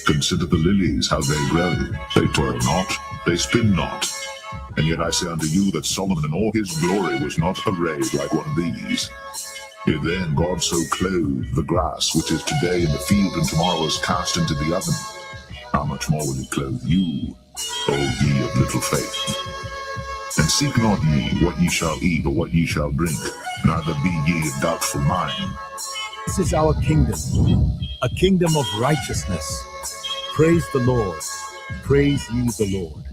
Consider the lilies, how they grow. They toil not, they spin not. And yet I say unto you that Solomon in all his glory was not arrayed like one of these. If then God so clothed the grass, which is today in the field and tomorrow is cast into the oven, how much more will he clothe you, O ye of little faith? And seek not ye what ye shall eat or what ye shall drink, neither be ye of doubtful mind. This is our kingdom, a kingdom of righteousness. Praise the Lord. Praise ye the Lord.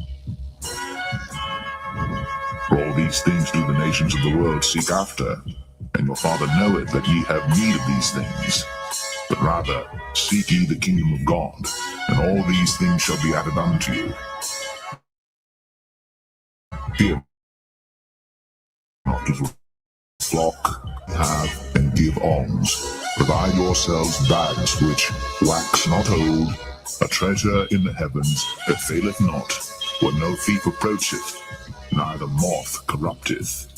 For all these things do the nations of the world seek after, and your Father knoweth that ye have need of these things. But rather seek ye the kingdom of God, and all these things shall be added unto you. Fear not as flock, have, and give alms. Provide yourselves bags which wax not old, a treasure in the heavens that faileth not, where no thief approacheth, neither moth corrupteth.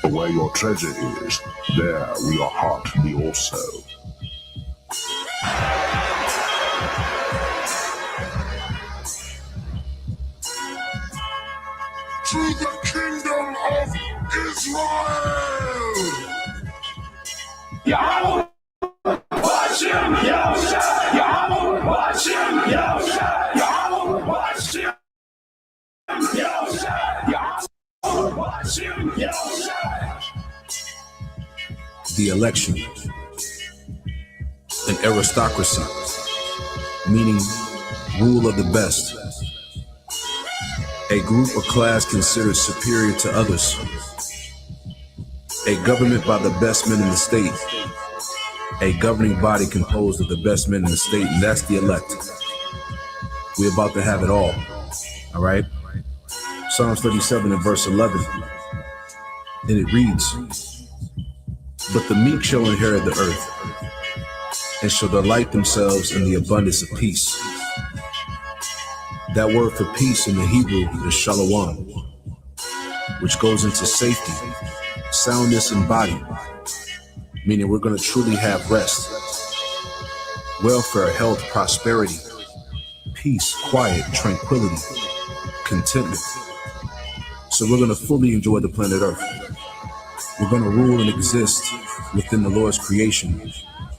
For where your treasure is, there will your heart be also. To the kingdom of Israel! Yahweh, watch him, Yahweh, Yahweh, watch him, Yahweh, Yahweh, watch him, Yahweh, Yahweh, watch him, Yahweh. The election, an aristocracy, meaning rule of the best, a group or class considered superior to others, a government by the best men in the state, a governing body composed of the best men in the state, and that's the elect. We're about to have it all right? Psalms 37 and verse 11, and it reads, "But the meek shall inherit the earth, and shall delight themselves in the abundance of peace." That word for peace in the Hebrew is shalom, which goes into safety, soundness in body, meaning we're going to truly have rest, welfare, health, prosperity, peace, quiet, tranquility, contentment. So we're going to fully enjoy the planet Earth. We're going to rule and exist within the Lord's creation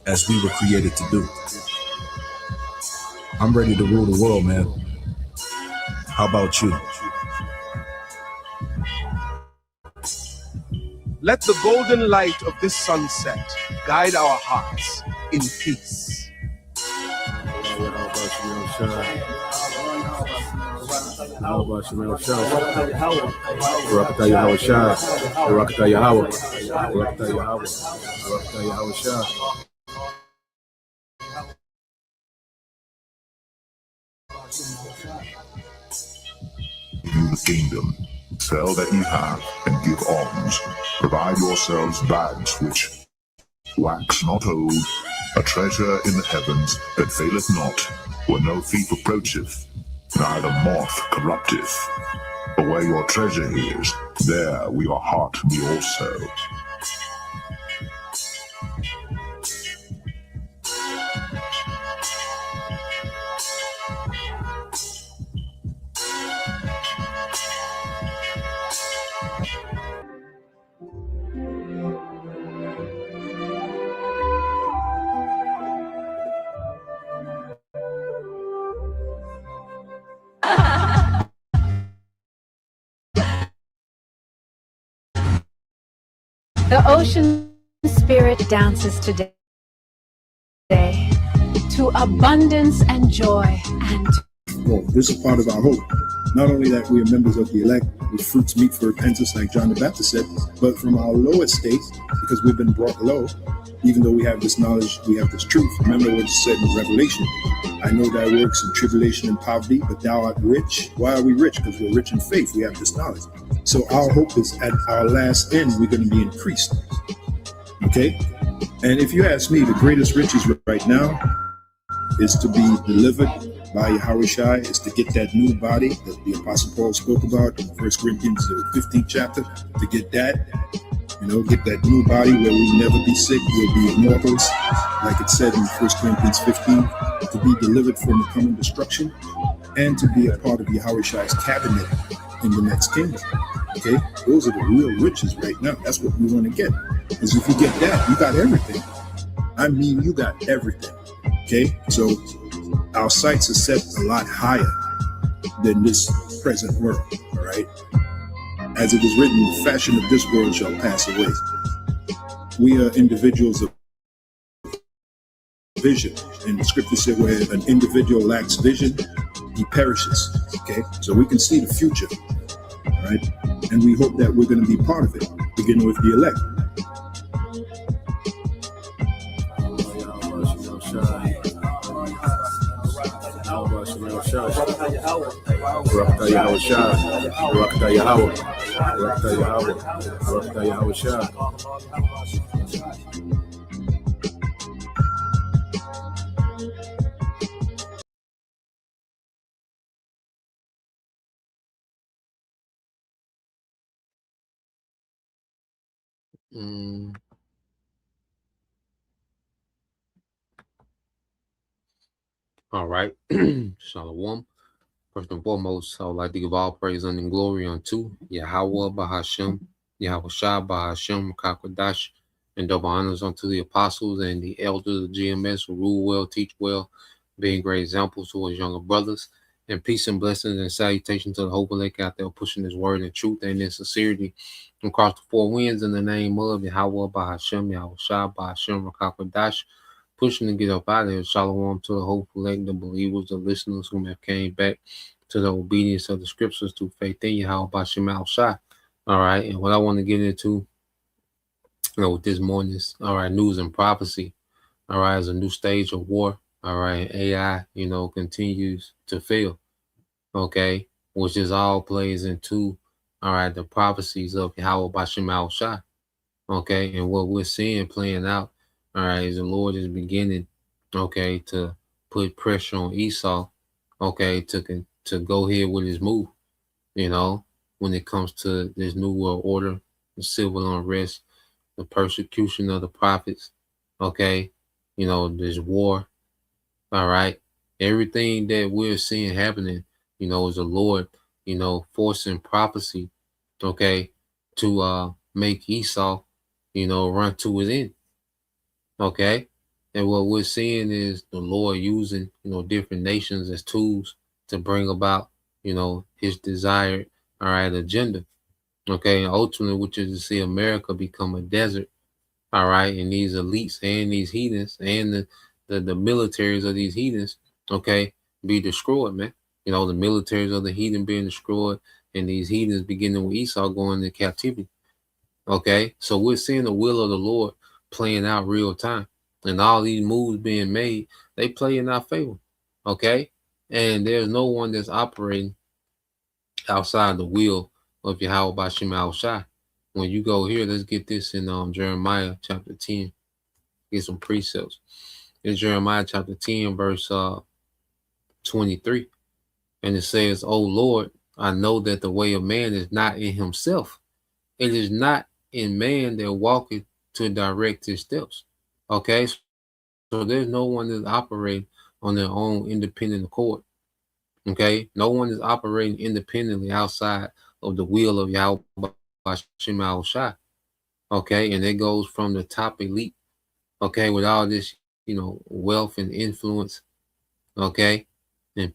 as we were created to do. I'm ready to rule the world, man. How about you? Let the golden light of this sunset guide our hearts in peace. You the kingdom, sell that ye have, and give alms. Provide yourselves bags which wax not old, a treasure in the heavens that faileth not, where no thief approacheth, neither moth corrupteth. For where your treasure is, there will your heart be also. The ocean spirit dances today to abundance and joy and Well, this is part of our hope. Not only that we are members of the elect, with fruits meet for repentance, like John the Baptist said, but from our low estate, because we've been brought low, even though we have this knowledge, we have this truth. Remember what it said in Revelation. I know thy works in tribulation and poverty, but thou art rich. Why are we rich? Because we're rich in faith. We have this knowledge. So our hope is at our last end, we're going to be increased. Okay? And if you ask me, the greatest riches right now is to be delivered by Yahushua, is to get that new body that the Apostle Paul spoke about in 1 Corinthians 15th chapter, to get that. Get that new body where we'll never be sick, we'll be immortals, like it said in 1 Corinthians 15, to be delivered from the coming destruction and to be a part of Yahweh's cabinet in the next kingdom. Okay, those are the real riches right now. That's what we want to get. Because if you get that, you got everything. I mean, you got everything. Okay, so our sights are set a lot higher than this present world. All right. As it is written, the fashion of this world shall pass away. We are individuals of vision. And the scripture said where an individual lacks vision, he perishes. Okay, so we can see the future. All right. And we hope that we're going to be part of it, beginning with the elect. All right. Shalom. First and foremost, I would like to give all praise and glory unto Yahweh Bahashem, Yahweh Shah Bahashem, Kakwadash, and double honors unto the apostles and the elders of GMS who rule well, teach well, being great examples to his younger brothers. And peace and blessings and salutation to the whole elect out there pushing his word in truth and in sincerity across the four winds in the name of Yahweh Bahashem, Yahweh Shah Bahashem, Kakwadash, pushing to get up out of here. Shalom to the whole elect, the believers, the listeners who have came back to the obedience of the scriptures through faith in Yahweh Bashem Al Shai. All right, and what I want to get into, with this morning's news and prophecy. All right, is a new stage of war. All right, AI, continues to fail. Okay, which is all plays into the prophecies of Yahweh Bashem Al Shai. Okay, and what we're seeing playing out. All right, is the Lord is beginning, to put pressure on Esau, to go ahead with his move, when it comes to this new world order, the civil unrest, the persecution of the prophets, this war, all right, everything that we're seeing happening, is the Lord, forcing prophecy, to make Esau, run to his end. Okay, and what we're seeing is the Lord using, different nations as tools to bring about, his desired, agenda. Okay, and ultimately, which is to see America become a desert. All right, and these elites and these heathens and the militaries of these heathens, be destroyed, man. The militaries of the heathen being destroyed, and these heathens beginning with Esau going into captivity. Okay, so we're seeing the will of the Lord playing out real time, and all these moves being made, they play in our favor. Okay, and there's no one that's operating outside the will of Yahweh Bashem Al Shai. When you go here, let's get this in Jeremiah chapter 10. Get some precepts. In Jeremiah chapter 10, verse 23. And it says, "O Lord, I know that the way of man is not in himself. It is not in man that walketh to direct his steps." Okay, so there's no one that's operating on their own independent accord. Okay, no one is operating independently outside of the will of Yahweh Bashem Al Shai. Okay, and it goes from the top elite, with all this, wealth and influence, and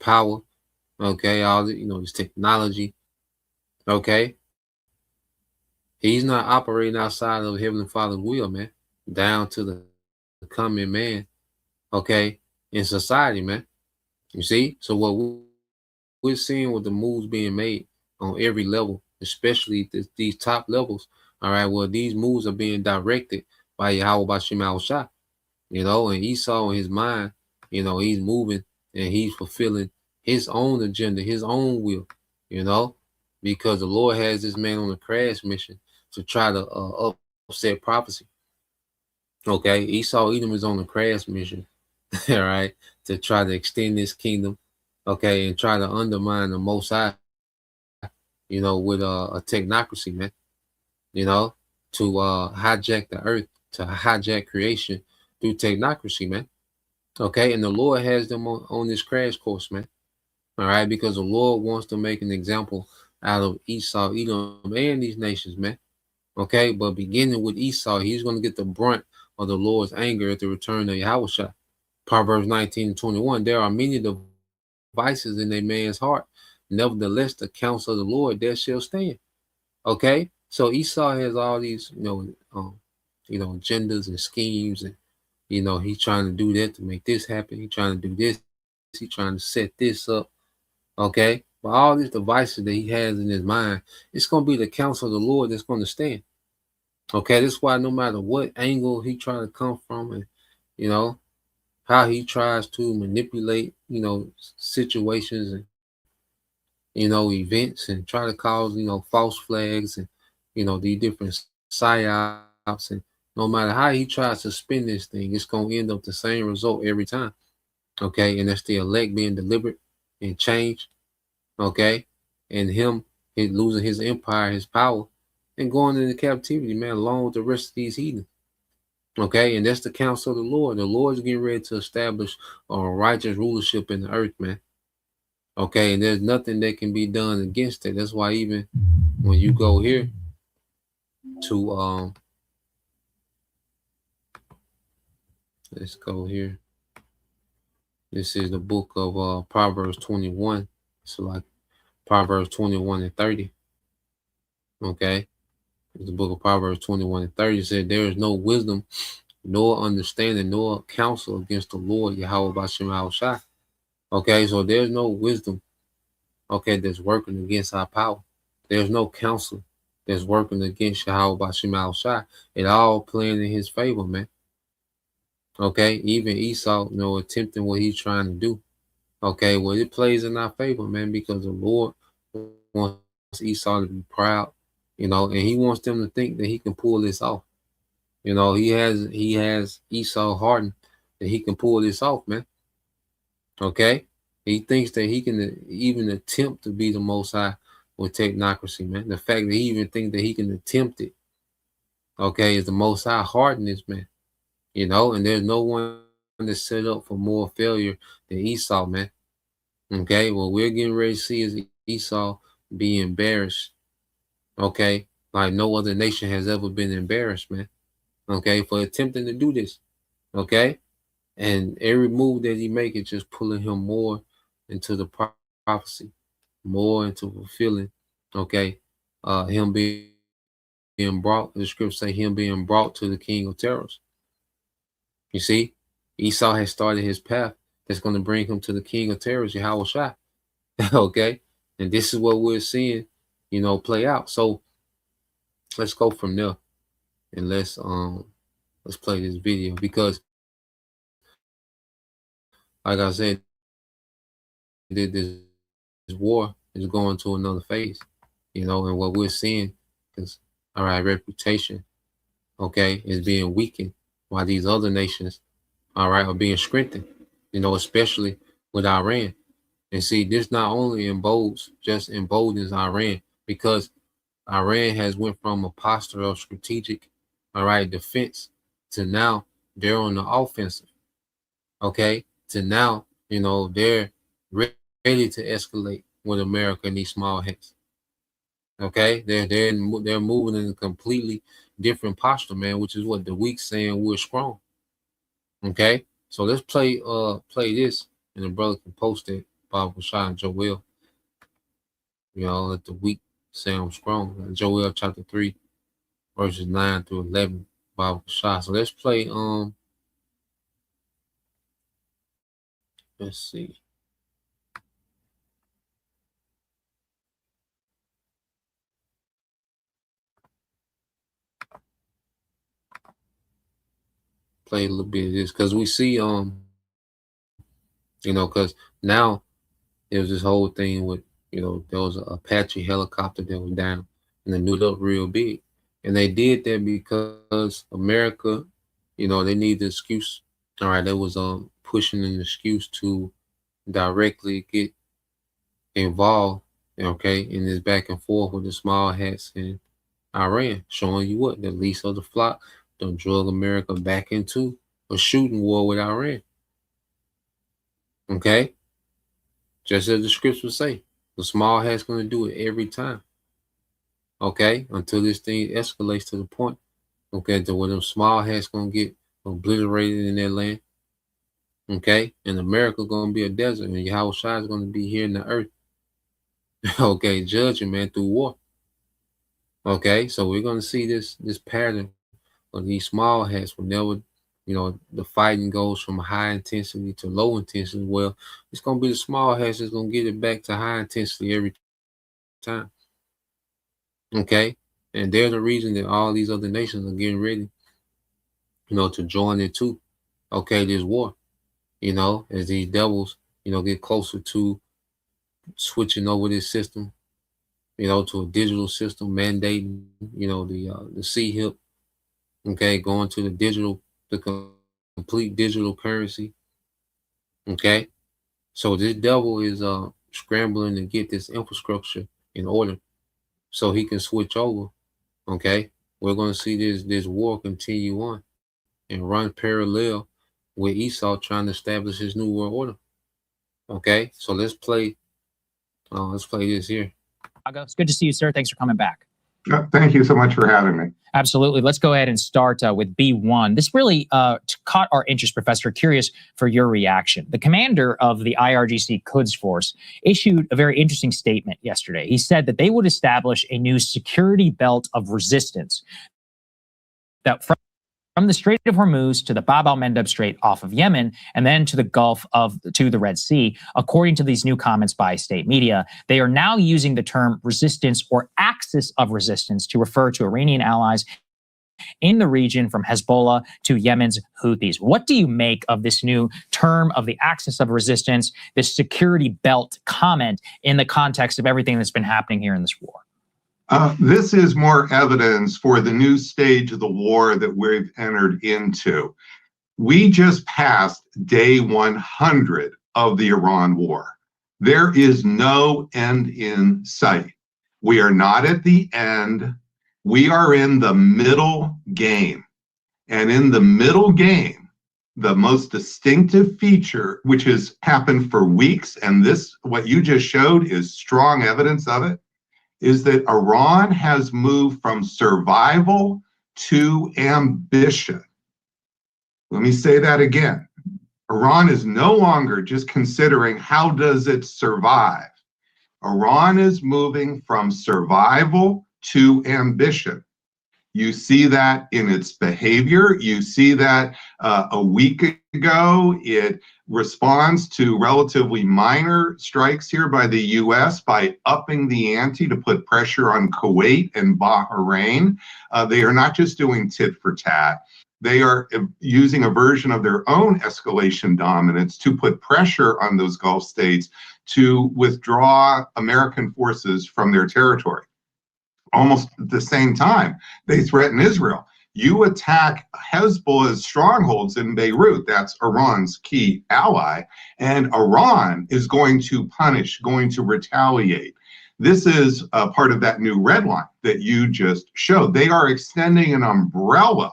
power, all the, this technology, he's not operating outside of Heavenly Father's will, man, down to the coming man, in society, man. You see? So what we're seeing with the moves being made on every level, especially these top levels, these moves are being directed by Yahweh Bashem Al Shai, and Esau in his mind, he's moving and he's fulfilling his own agenda, his own will, because the Lord has this man on a crash mission to try to upset prophecy. Okay, Esau Edom is on a crash mission, all right, to try to extend this kingdom, and try to undermine the Most High, with a technocracy, man, to hijack the earth, to hijack creation through technocracy, man. Okay, and the Lord has them on this crash course, man. All right, because the Lord wants to make an example out of Esau, Edom, and these nations, man. Okay, but beginning with Esau, he's going to get the brunt of the Lord's anger at the return of Yahweh. Proverbs 19:21. There are many devices in a man's heart. Nevertheless, the counsel of the Lord there shall stand. Okay, so Esau has all these, agendas and schemes, and he's trying to do that to make this happen. He's trying to do this. He's trying to set this up. Okay, but all these devices that he has in his mind, it's going to be the counsel of the Lord that's going to stand. Okay, that's why no matter what angle he try to come from, and how he tries to manipulate, situations and events, and try to cause false flags, and these different psyops, and no matter how he tries to spin this thing, it's gonna end up the same result every time. Okay, and that's the elect being delivered and changed. Okay, and him losing his empire, his power, and going into captivity, man, along with the rest of these heathens. Okay, and that's the counsel of the Lord. The Lord's getting ready to establish a righteous rulership in the earth, man. Okay, and there's nothing that can be done against it. That's why even when you go here to let's go here. This is the book of Proverbs 21. So like Proverbs 21 and 30. Okay. It's the book of Proverbs 21 and 30. It said, there is no wisdom, nor understanding, nor counsel against the Lord, Yahweh Bashem Al-Shai. Okay, so there's no wisdom, okay, that's working against our power. There's no counsel that's working against Yahweh Bashem Al-Shai. It all playing in his favor, man. Okay, even Esau, attempting what he's trying to do. Okay, well, it plays in our favor, man, because the Lord wants Esau to be proud, and he wants them to think that he can pull this off. He has Esau hardened that he can pull this off, man. Okay, he thinks that he can even attempt to be the Most High with technocracy, man. The fact that he even thinks that he can attempt it, okay, is the Most High hardened this man, and there's no one that's set up for more failure than Esau, man. Okay, what we're getting ready to see is Esau be embarrassed, okay, like no other nation has ever been embarrassed, man, okay, for attempting to do this, okay, and every move that he make is just pulling him more into the prophecy, more into fulfilling, okay, him being brought, the scripture say him being brought to the king of terrors. You see, Esau has started his path that's going to bring him to the king of terrors, Yahweh Shai. Okay, and this is what we're seeing, play out. So let's go from there, and let's play this video, because like I said, this war is going to another phase, and what we're seeing is, all right, reputation, okay, is being weakened while these other nations, all right, are being strengthened, especially with Iran. And see, this not only emboldens Iran, because Iran has went from a posture of strategic, all right, defense, to now they're on the offensive, okay, to now, they're ready to escalate with America and these small hats. Okay, they're moving in a completely different posture, man, which is what the weak saying we're strong. Okay, so let's play this, and the brother can post it, Bob Rashad and Joel. Let the weak say I'm strong. Joel chapter 3, verses 9 through 11, Bob Rashad. So let's play let's see. Play a little bit of this, because we see because now there's this whole thing with there was an Apache helicopter that was down, and they knew it up real big, and they did that because America, they need the excuse. All right, they was pushing an excuse to directly get involved, okay, in this back and forth with the small hats and Iran, showing you what the least of the flock done drug America back into a shooting war with Iran. Okay, just as the scriptures say, the small hat's going to do it every time. Okay, until this thing escalates to the point, okay, to where them small hats going to get obliterated in their land. Okay, and America going to be a desert, and Yahweh Shai is going to be here in the earth. Okay, judging, man, through war. Okay, so we're going to see this pattern of these small hats whenever, the fighting goes from high intensity to low intensity. Well, it's going to be the small hats that's going to get it back to high intensity every time. Okay, and they're the reason that all these other nations are getting ready, to join it too. Okay, this war, as these devils, get closer to switching over this system, to a digital system, mandating, the CHIP, okay, going to the complete digital currency. Okay, so this devil is scrambling to get this infrastructure in order so he can switch over. Okay, we're going to see this war continue on and run parallel with Esau trying to establish his new world order. Okay, so let's play this here. It's good to see you, sir. Thanks for coming back. Thank you so much for having me. Absolutely. Let's go ahead and start with B1. This really caught our interest, Professor. Curious for your reaction. The commander of the IRGC Quds Force issued a very interesting statement yesterday. He said that they would establish a new security belt of resistance that from the Strait of Hormuz to the Bab al-Mandeb Strait off of Yemen, and then to the Gulf to the Red Sea. According to these new comments by state media, they are now using the term resistance or axis of resistance to refer to Iranian allies in the region from Hezbollah to Yemen's Houthis. What do you make of this new term of the axis of resistance, this security belt comment in the context of everything that's been happening here in this war? This is more evidence for the new stage of the war that we've entered into. We just passed day 100 of the Iran war. There is no end in sight. We are not at the end. We are in the middle game. And in the middle game, the most distinctive feature, which has happened for weeks, and this, what you just showed, is strong evidence of it, is that Iran has moved from survival to ambition. Let me say that again. Iran is no longer just considering how does it survive. Iran is moving from survival to ambition. You see that in its behavior. You see that a week ago, it responds to relatively minor strikes here by the U.S. by upping the ante to put pressure on Kuwait and Bahrain. They are not just doing tit for tat. They are using a version of their own escalation dominance to put pressure on those Gulf states to withdraw American forces from their territory. Almost at the same time, they threaten Israel. You attack Hezbollah's strongholds in Beirut, that's Iran's key ally, and Iran is going to punish, going to retaliate. This is part of that new red line that you just showed. They are extending an umbrella.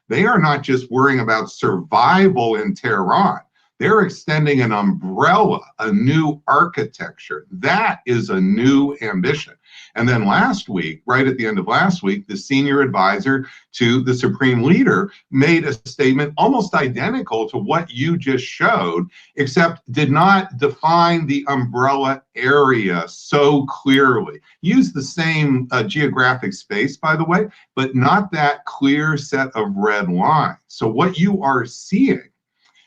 They are not just worrying about survival in Tehran. They're extending an umbrella, a new architecture. That is a new ambition. And then last week, right at the end of last week, the senior advisor to the supreme leader made a statement almost identical to what you just showed, except did not define the umbrella area so clearly. Used the same geographic space, by the way, but not that clear set of red lines. So what you are seeing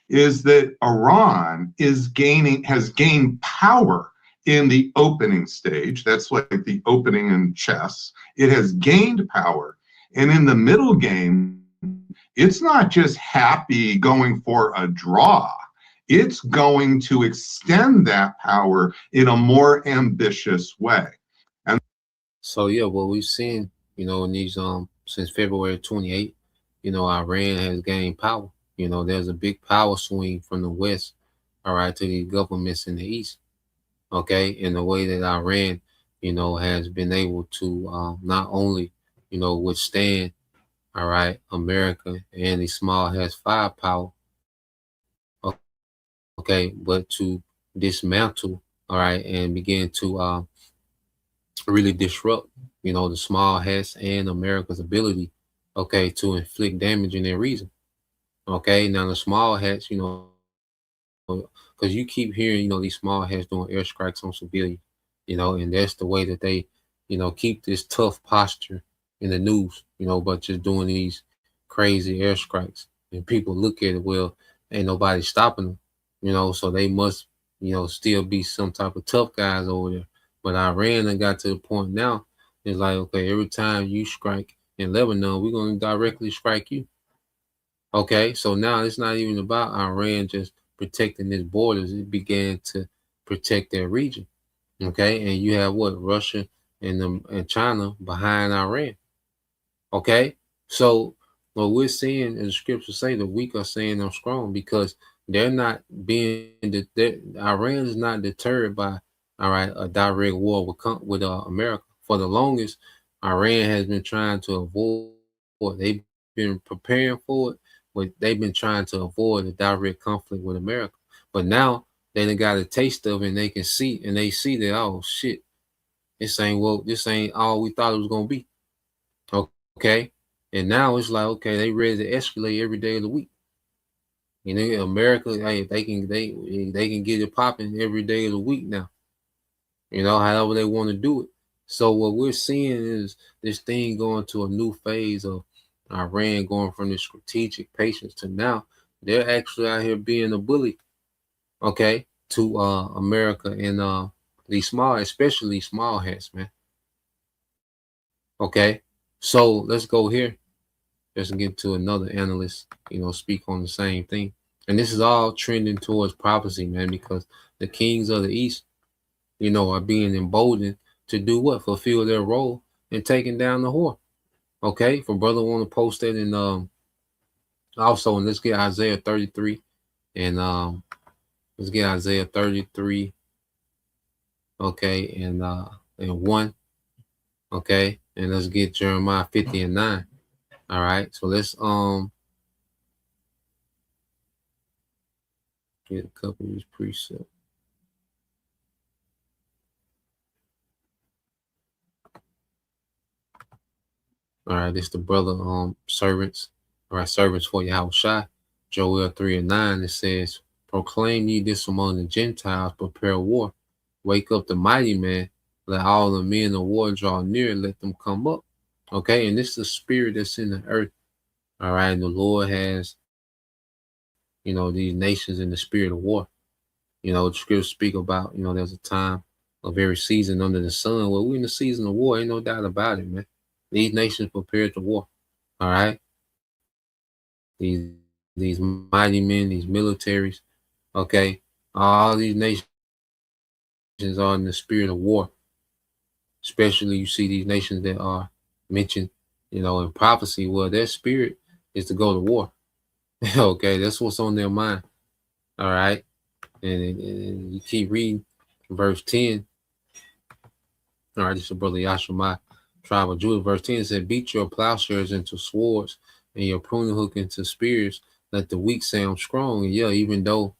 is that Iran has gained power in the opening stage. That's like the opening in chess. It has gained power. And in the middle game, it's not just happy going for a draw. It's going to extend that power in a more ambitious way. And so, yeah, what we've seen, in these, since February 28th, Iran has gained power. There's a big power swing from the West, all right, to the governments in the East. Okay, in the way that Iran, has been able to not only, withstand, all right, America and the small has firepower, okay, but to dismantle, all right, and begin to really disrupt, the small hats and America's ability, okay, to inflict damage in their region. Okay, now the small hats, because you keep hearing, these small hats doing airstrikes on civilians, and that's the way that they, keep this tough posture in the news, but just doing these crazy airstrikes. And people look at it, well, ain't nobody stopping them, so they must, still be some type of tough guys over there. But Iran done got to the point now, it's like, okay, every time you strike in Lebanon, we're going to directly strike you. Okay, so now it's not even about Iran just protecting its borders. It began to protect their region. Okay, and you have what, Russia and China behind Iran. Okay, so what we're seeing in the scriptures say the weak are saying I'm strong because they're not being Iran is not deterred by, all right, a direct war with America. For the longest, Iran has been trying to avoid. They've been preparing for it, but they've been trying to avoid a direct conflict with America. But now they done got a taste of it, and they can see, and they see that, oh shit, this ain't all we thought it was gonna be. Okay, and now it's like, okay, they ready to escalate every day of the week. America, hey, they can get it popping every day of the week now. However they want to do it. So what we're seeing is this thing going to a new phase of Iran going from this strategic patience to now they're actually out here being a bully, okay, to America and these small, especially small hats, man. Okay, so let's go here. Let's get to another analyst, speak on the same thing. And this is all trending towards prophecy, man, because the kings of the East, are being emboldened to do what? Fulfill their role in taking down the whore. Okay, for brother want to post that in also, and let's get Isaiah 33 and let's get Isaiah 33, okay, and 1, okay, and let's get Jeremiah 50 and 9. All right, so let's get a couple of these precepts. All right, this the brother servants. All right, servants for Yahushua. Joel 3 and 9. It says, proclaim ye this among the Gentiles, prepare war. Wake up the mighty man. Let all the men of war draw near. Let them come up. Okay, and this is the spirit that's in the earth. All right, and the Lord has, these nations in the spirit of war. The scriptures speak about, there's a time of every season under the sun. Well, we're in the season of war. Ain't no doubt about it, man. These nations prepared to war. All right. These mighty men, these militaries, okay. All these nations are in the spirit of war. Especially you see these nations that are mentioned, in prophecy. Well, their spirit is to go to war. Okay, that's what's on their mind. All right. And you keep reading verse 10. All right, this is brother Yashima, tribe of Judah. Verse 10 said, beat your plowshares into swords and your pruning hook into spears. Let the weak say I'm strong. And yeah, even though,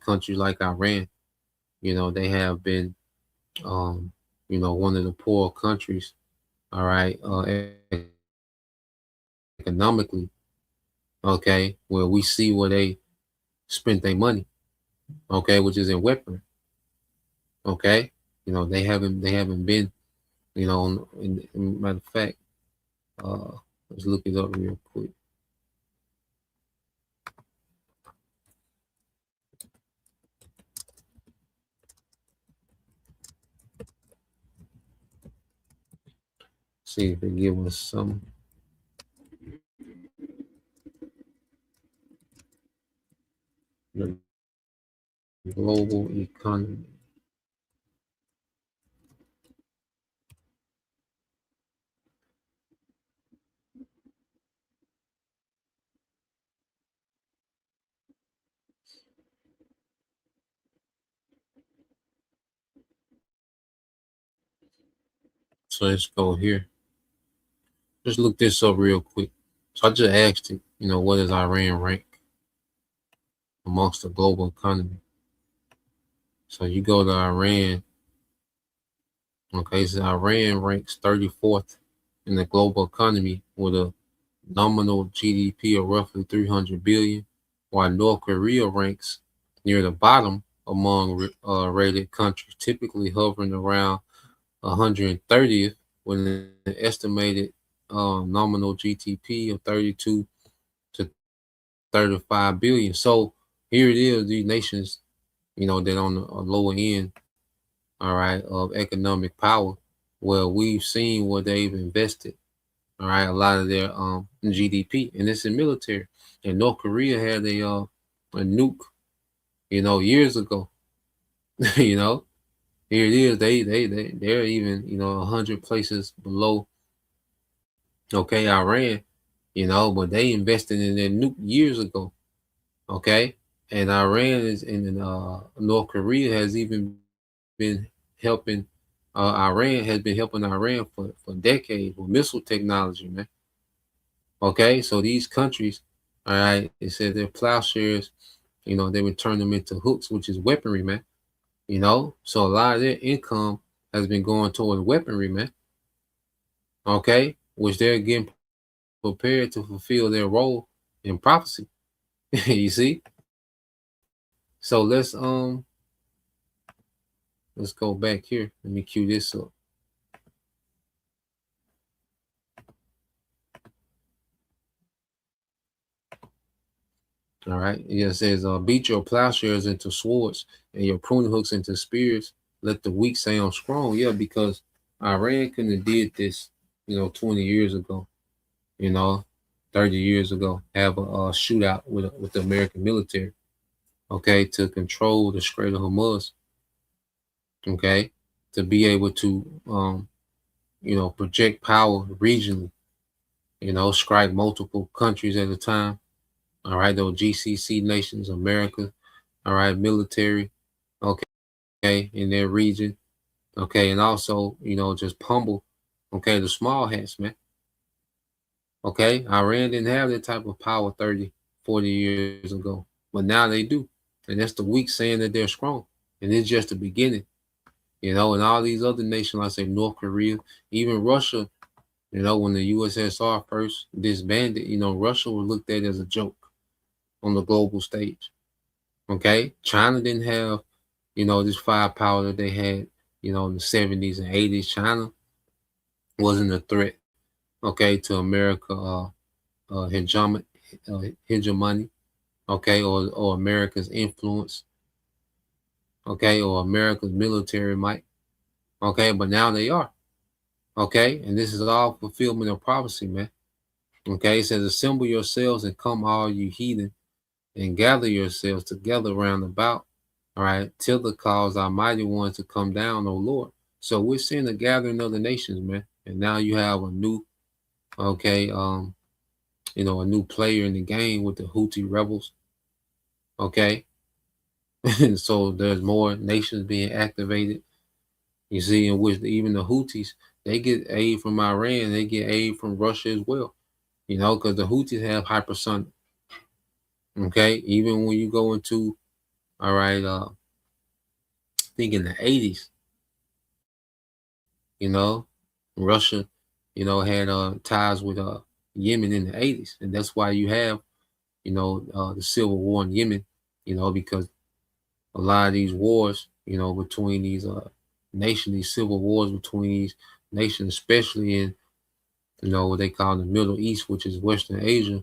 countries like Iran, they have been, one of the poor countries, all right, economically, okay, where we see where they spent their money, okay, which is in weaponry, okay. They haven't been, matter of fact, let's look it up real quick. See if they give us some. The global economy. So let's go here. Just look this up real quick. So I just asked it, what does Iran rank amongst the global economy? So you go to Iran. Okay, so Iran ranks 34th in the global economy with a nominal GDP of roughly 300 billion, while North Korea ranks near the bottom among rated countries, typically hovering around 130th with an estimated nominal GDP of 32 to 35 billion. So here it is, these nations, that on the lower end, all right, of economic power, where we've seen where they've invested, all right, a lot of their GDP, and it's in military. And North Korea had a nuke, years ago. Here it is. They're even 100 places below. Okay, Iran, but they invested in their nuke years ago. Okay, and Iran is in North Korea has even been helping. Iran has been helping Iran for decades with missile technology, man. Okay, so these countries, all right, it said their plowshares, they would turn them into hooks, which is weaponry, man. So a lot of their income has been going toward weaponry, man. Okay, which they're getting prepared to fulfill their role in prophecy. You see? So let's go back here. Let me cue this up. All right. It says, beat your plowshares into swords and your pruning hooks into spears. Let the weak say I'm strong. Yeah, because Iran couldn't have did this, 20 years ago, 30 years ago, have a shootout with the American military, okay, to control the Strait of Hormuz, okay, to be able to, project power regionally, strike multiple countries at a time. All right, those GCC nations, America, all right, military, okay, in their region, okay, and also, just pummel, okay, the small hats, man. Okay, Iran didn't have that type of power 30, 40 years ago, but now they do. And that's the weak saying that they're strong. And it's just the beginning, and all these other nations, like I say, North Korea, even Russia, when the USSR first disbanded, Russia was looked at as a joke on the global stage. Okay, China didn't have, this firepower that they had, in the 70s and 80s. China wasn't a threat, okay, to America hegemony, okay, or America's influence, okay, or America's military might, okay, but now they are, okay, and this is all fulfillment of prophecy, man. Okay, it says, assemble yourselves and come, all you heathen, and gather yourselves together round about, all right, till the cause our mighty one to come down, O Lord. So we're seeing the gathering of the nations, man, and now you have a new, okay, a new player in the game with the Houthi rebels, okay. So there's more nations being activated, you see, in which even the Houthis, they get aid from Iran, they get aid from Russia as well, because the Houthis have hypersonic. Okay, even when you go into, all right, I think in the 80s, Russia, had ties with Yemen in the 80s, and that's why you have, the civil war in Yemen, because a lot of these wars, between these nations, these civil wars between these nations, especially in, what they call the Middle East, which is Western Asia,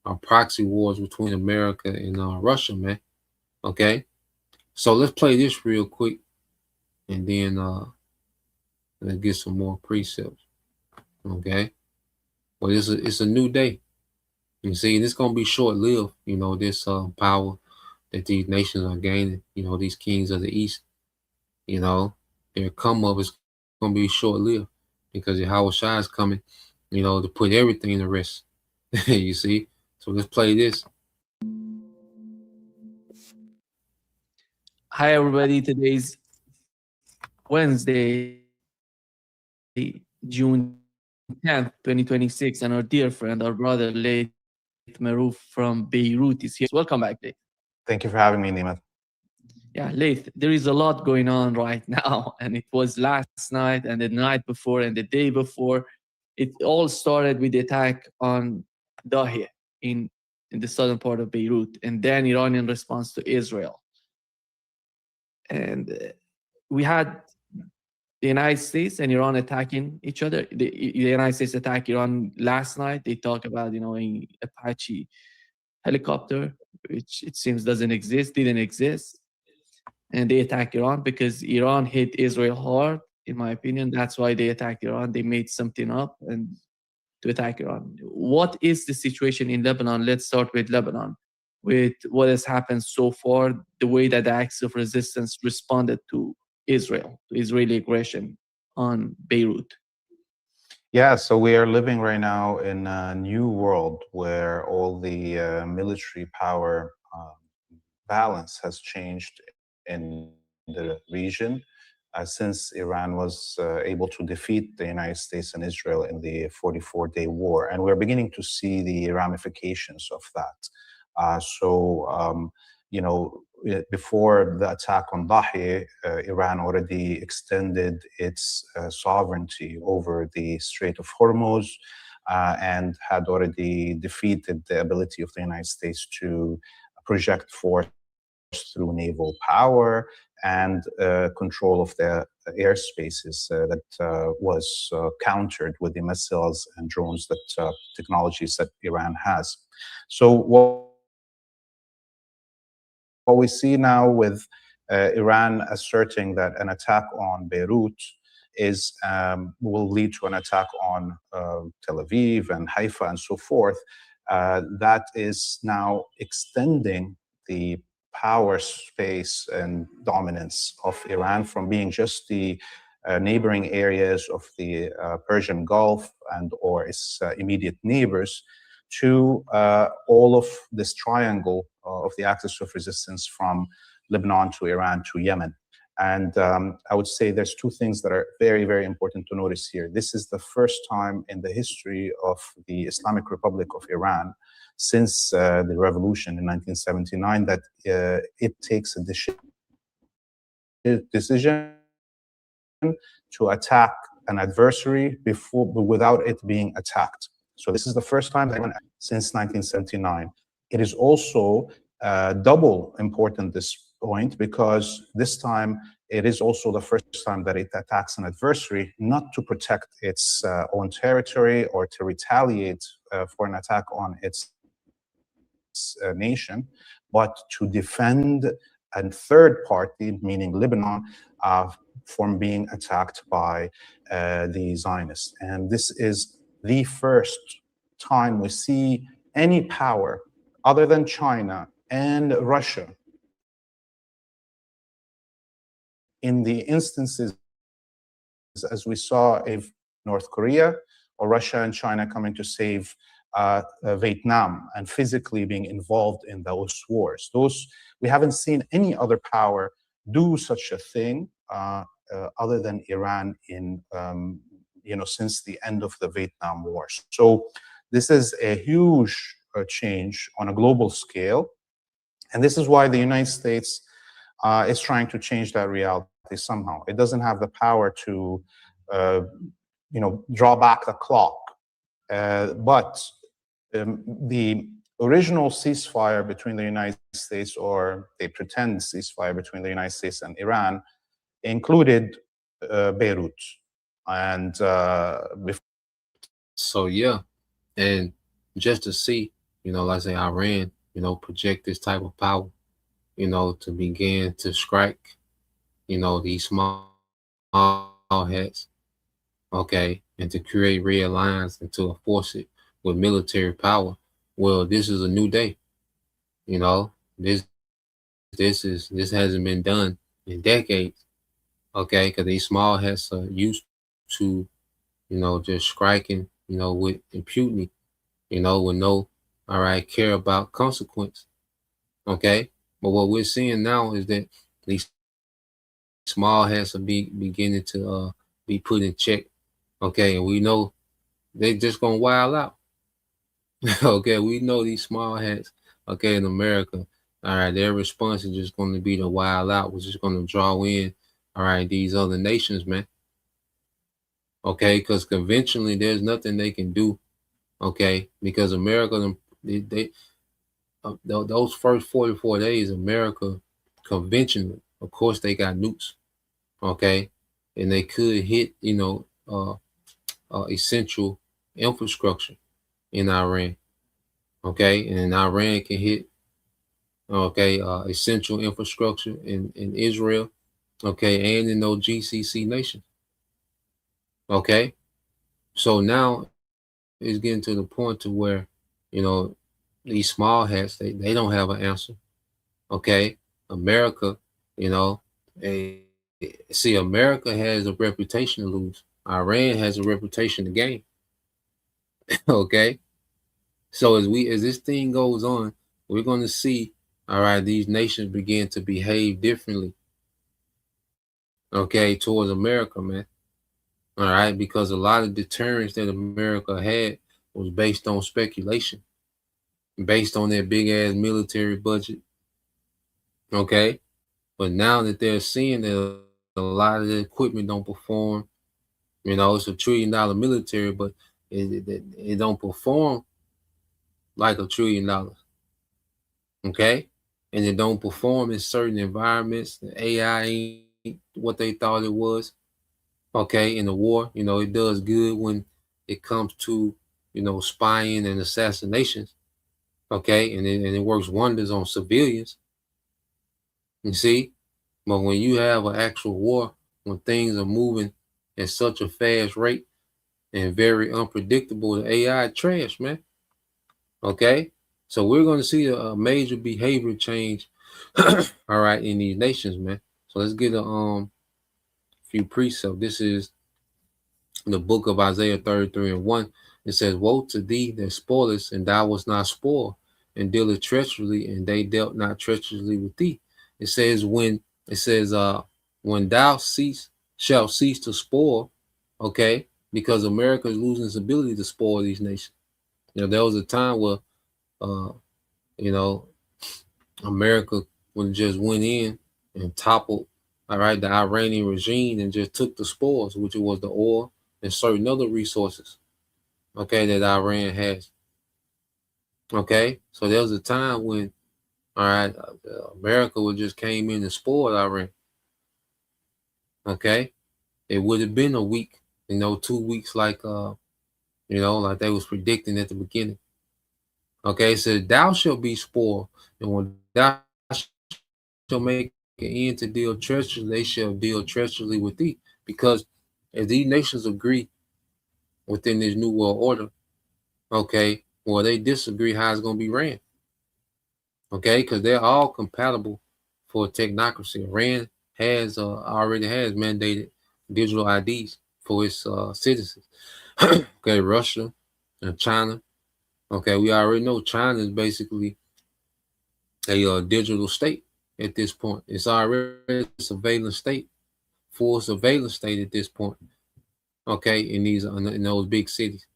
are proxy wars between America and Russia, man. Okay, so let's play this real quick, and then let's get some more precepts. Okay, well, it's a new day. You see, and it's gonna be short lived. This power that these nations are gaining. These kings of the East. Their come up is gonna be short lived because Yahweh Shai is coming. To put everything to rest. You see, so let's play this. Hi, everybody. Today's Wednesday, June 10th, 2026, and our dear friend, our brother, late Maruf from Beirut is here. Welcome back, Laith. Thank you for having me, Nimat. Yeah, Laith, there is a lot going on right now, and it was last night and the night before and the day before. It all started with the attack on Dahia in the southern part of Beirut, and then Iranian response to Israel. And we had the United States and Iran attacking each other. The United States attacked Iran last night. They talk about, an Apache helicopter, which it seems didn't exist. And they attacked Iran because Iran hit Israel hard, in my opinion. That's why they attacked Iran. They made something up and to attack Iran. What is the situation in Lebanon? Let's start with Lebanon, with what has happened so far, the way that the acts of resistance responded to Israel, to Israeli aggression on Beirut. Yeah, so we are living right now in a new world where all the military power balance has changed in the region since Iran was able to defeat the United States and Israel in the 44-day war. And we're beginning to see the ramifications of that. Before the attack on Dahi, Iran already extended its sovereignty over the Strait of Hormuz and had already defeated the ability of the United States to project force through naval power and control of the airspaces that was countered with the missiles and drones that technologies that Iran has. So what we see now with Iran asserting that an attack on Beirut will lead to an attack on Tel Aviv and Haifa and so forth, that is now extending the power space and dominance of Iran from being just the neighboring areas of the Persian Gulf and or its immediate neighbors to all of this triangle of the axis of resistance from Lebanon to Iran to Yemen. And I would say there's two things that are very, very important to notice here. This is the first time in the history of the Islamic Republic of Iran since the revolution in 1979 that it takes a decision to attack an adversary without it being attacked. So this is the first time since 1979. It is also double important, this point, because this time it is also the first time that it attacks an adversary, not to protect its own territory or to retaliate for an attack on its nation, but to defend a third party, meaning Lebanon, from being attacked by the Zionists. And this is the first time we see any power other than China and Russia in the instances as we saw of North Korea or Russia and China coming to save Vietnam and physically being involved in those wars. We haven't seen any other power do such a thing other than Iran in since the end of the Vietnam War. So this is a huge change on a global scale, and this is why the United States is trying to change that reality somehow. It doesn't have the power to draw back the clock, but the original ceasefire between the United States, or they pretend ceasefire between the United States and Iran, included Beirut. And so yeah, and just to see, like I say, Iran, project this type of power, to begin to strike, these small heads, okay, and to create red lines and to enforce it with military power. Well, this is a new day. This hasn't been done in decades, okay, because these small heads are used to, just striking, with impunity, with no, care about consequence, okay. But what we're seeing now is that these small heads are beginning to be put in check, Okay, and we know they just gonna wild out. Okay, we know these small hats, okay, in America, all right, their response is just going to be to wild out, which is going to draw in, all right, these other nations, man. Okay, because conventionally there's nothing they can do, okay, because America, those first 44 days, America conventionally, of course, they got nukes, okay, and they could hit, essential infrastructure in Iran, okay, and Iran can hit, okay, essential infrastructure in Israel, okay, and in those GCC nations, okay. So now it's getting to the point to where, you know, these small hats, they don't have an answer, okay. America, you know, eh, see, America has a reputation to lose. Iran has a reputation to gain, okay. So as this thing goes on, we're going to see, all right, these nations begin to behave differently, okay, towards America, man. All right, because a lot of deterrence that America had was based on speculation, based on their big ass military budget. Okay. But now that they're seeing that a lot of the equipment don't perform, it's $1 trillion military, but it don't perform like $1 trillion. Okay. And it don't perform in certain environments. The AI ain't what they thought it was. Okay, in the war, it does good when it comes to, spying and assassinations. Okay, and it works wonders on civilians. You see, but when you have an actual war, when things are moving at such a fast rate and very unpredictable, the AI trash, man. Okay, so we're going to see a major behavior change. All right, in these nations, man. So let's get a few precepts. This is the book of Isaiah 33:1. It says, "Woe to thee that spoilest, and thou wast not spoiled, and dealeth treacherously, and they dealt not treacherously with thee." It says, when thou shalt cease to spoil, okay, because America is losing its ability to spoil these nations. There was a time where America would just went in and toppled, all right, the Iranian regime and just took the spoils, which was the oil and certain other resources, okay, that Iran has. Okay, so there was a time when, all right, America would just came in and spoiled Iran. Okay, it would have been a week, 2 weeks, like like they was predicting at the beginning. Okay, it says, "Thou shalt be spoiled, and when thou shalt make an end to deal treacherously, they shall deal treacherously with thee." Because as these nations agree within this new world order, okay, well, they disagree how it's going to be ran. Okay, because they're all compatible for technocracy. Iran already has mandated digital IDs for its citizens. Okay, Russia and China. Okay, we already know China is basically a digital state at this point. It's already a surveillance state, full surveillance state at this point. Okay, in those big cities.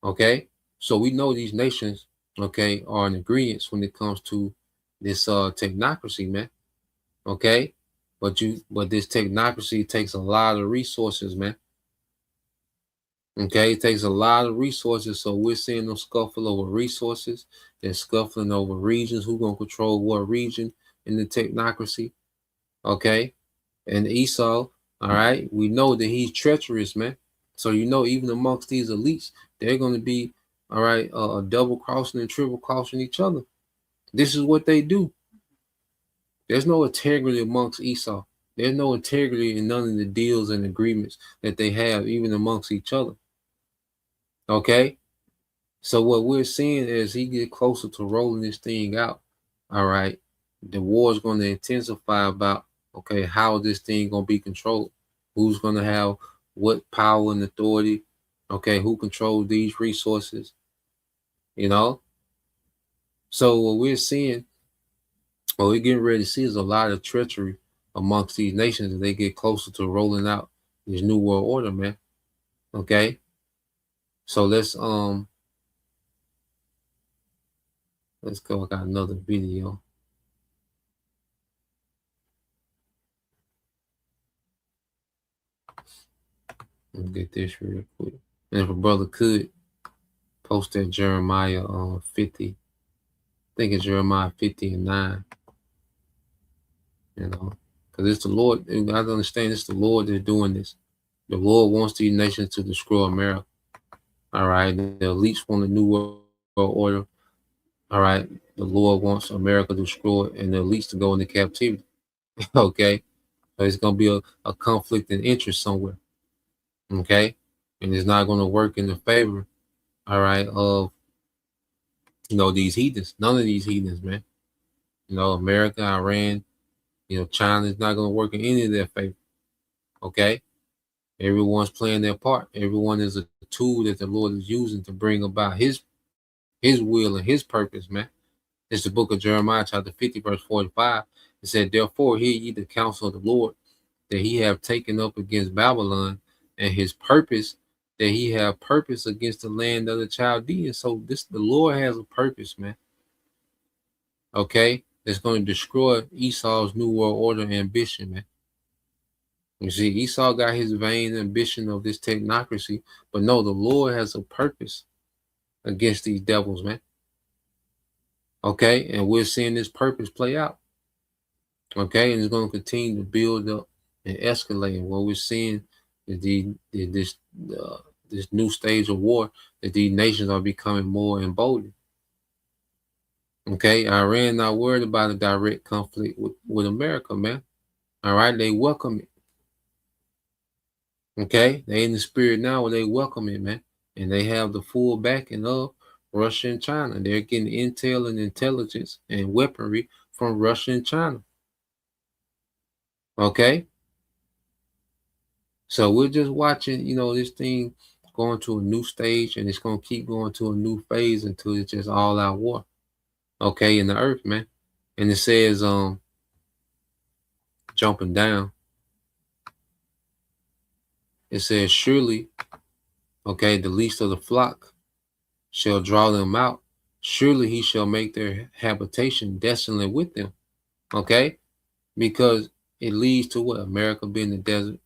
Okay, so we know these nations, okay, are in agreement when it comes to this technocracy, man. Okay, but this technocracy takes a lot of resources, man. Okay, it takes a lot of resources, so we're seeing them scuffle over resources. They're scuffling over regions. Who's gonna control what region in the technocracy? Okay, and Esau, all right, we know that he's treacherous, man. So even amongst these elites, they're gonna be, all right, double crossing and triple crossing each other. This is what they do. There's no integrity amongst Esau. There's no integrity in none of the deals and agreements that they have, even amongst each other. Okay, so what we're seeing is he get closer to rolling this thing out. All right, the war is going to intensify about, okay, how is this thing going to be controlled? Who's going to have what power and authority? Okay, who controls these resources? So what we're seeing, what we're getting ready to see, is a lot of treachery amongst these nations as they get closer to rolling out this new world order, man. Okay. So let's go. I got another video. Let's get this real quick. And if a brother could post that Jeremiah 50, I think it's Jeremiah 50 and 9. You know, because it's the Lord. You got to understand, it's the Lord that's doing this. The Lord wants these nations to destroy America. All right, the elites want a new world order. All right, the Lord wants America destroyed and the elites to go into captivity. Okay, so it's going to be a conflict in interest somewhere. Okay, and it's not going to work in the favor, all right, of, you know, these heathens. None of these heathens, man. You know, America, Iran, you know, China is not going to work in any of their favor. Okay, everyone's playing their part. Everyone is a tool that the Lord is using to bring about His will and His purpose, man. It's the book of Jeremiah, chapter 50, verse 45. It said, "Therefore hear ye the counsel of the Lord, that He have taken up against Babylon, and His purpose, that He have purpose against the land of the Chaldeans." So the Lord has a purpose, man. Okay, it's going to destroy Esau's new world order ambition, man. You see, Esau got his vain ambition of this technocracy, but no, the Lord has a purpose against these devils, man. Okay, and we're seeing this purpose play out. Okay, and it's going to continue to build up and escalate. And what we're seeing is this new stage of war, that these nations are becoming more emboldened. Okay, Iran not worried about a direct conflict with America, man. All right, they welcome it. Okay, they in the spirit now where they welcome it, man. And they have the full backing of Russia and China. They're getting intel and intelligence and weaponry from Russia and China. Okay, so we're just watching, you know, this thing going to a new stage, and it's going to keep going to a new phase until it's just all out war. Okay, in the earth, man. And it says, jumping down, it says, "Surely, okay, the least of the flock shall draw them out. Surely he shall make their habitation desolate with them." Okay, because it leads to what? America being the desert,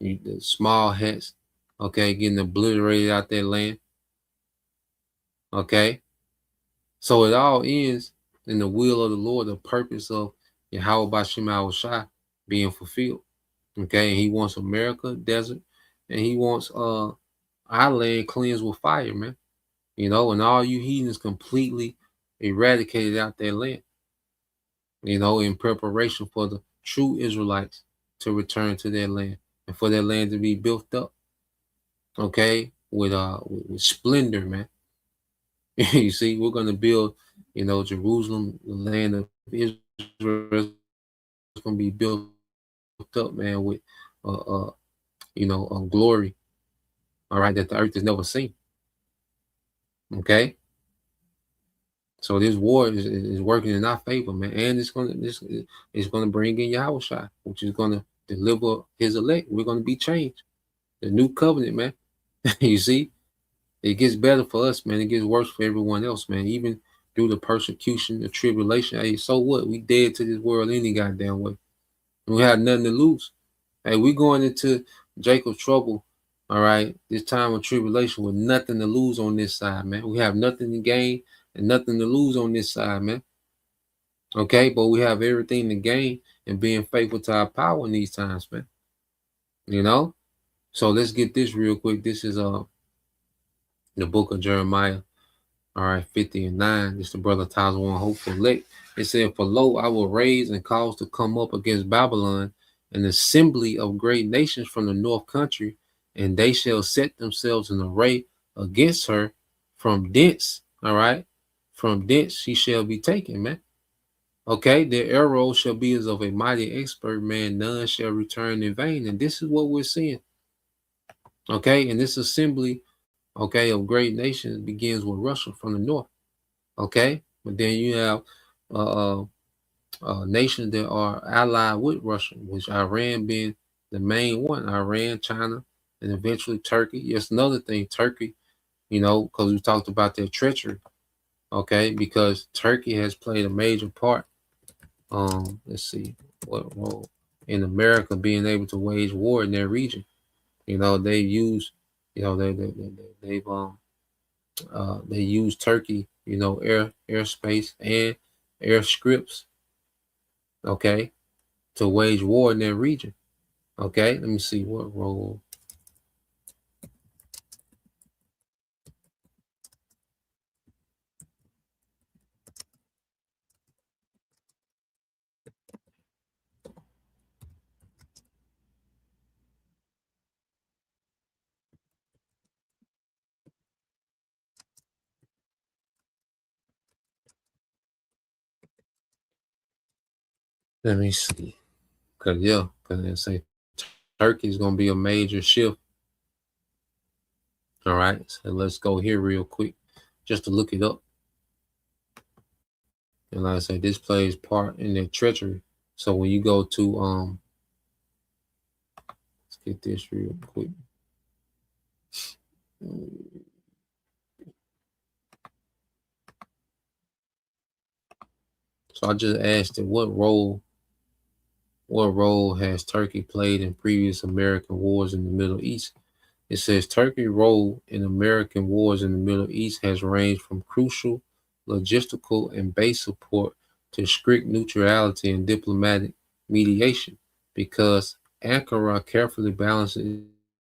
the small hats, okay, getting obliterated out their land. Okay, so it all ends in the will of the Lord, the purpose of Yahweh Bashim Shai being fulfilled. Okay, and He wants America desert, and He wants our land cleansed with fire, man. You know, and all you heathens completely eradicated out their land. You know, in preparation for the true Israelites to return to their land and for their land to be built up. Okay, with splendor, man. You see, we're going to build, you know, Jerusalem, the land of Israel, is going to be built up, man, with you know, glory. All right, that the earth has never seen. Okay, so this war is working in our favor, man, and it's gonna bring in Yahweh, which is gonna deliver His elect. We're gonna be changed. The new covenant, man. You see, it gets better for us, man. It gets worse for everyone else, man. Even through the persecution, the tribulation. Hey, so what? We dead to this world any goddamn way. We have nothing to lose. Hey, we going into Jacob's trouble. All right, this time of tribulation with nothing to lose on this side, man. We have nothing to gain and nothing to lose on this side, man. Okay, but we have everything to gain and being faithful to our power in these times, man. You know, so let's get this real quick. This is the book of Jeremiah. All right, 50 and 9. This is the brother Tazwan Hopeful Elect. It said, "For lo, I will raise and cause to come up against Babylon an assembly of great nations from the north country, and they shall set themselves in array against her from thence." All right, from thence she shall be taken, man. Okay, their arrow shall be as of a mighty expert man, none shall return in vain. And this is what we're seeing. Okay, and this assembly, okay, of great nations begins with Russia from the north. Okay, but then you have nations that are allied with Russia, which Iran being the main one, Iran, China, and eventually Turkey. Yes, another thing, Turkey, you know, because we talked about their treachery, okay, because Turkey has played a major part, let's see, what role in America being able to wage war in their region. You know, they use, you know, they use Turkey, you know, airspace and airstrips, okay, to wage war in their region. Okay, let me see what role. Let me see. Cause they say Turkey is gonna be a major shift. All right, so let's go here real quick, just to look it up. And like I said, this plays part in their treachery. So when you go to let's get this real quick. So I just asked it, what role has Turkey played in previous American wars in the Middle East? It says Turkey's role in American wars in the Middle East has ranged from crucial logistical and base support to strict neutrality and diplomatic mediation, because Ankara carefully balances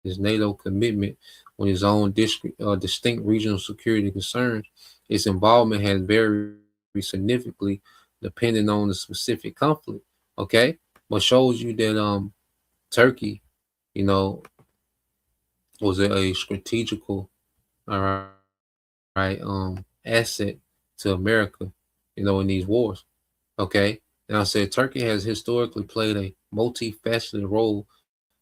his NATO commitment with his own distinct regional security concerns. Its involvement has varied significantly depending on the specific conflict. Okay, but shows you that Turkey, you know, was a strategical, all right, asset to America, you know, in these wars. Okay, and I said Turkey has historically played a multifaceted role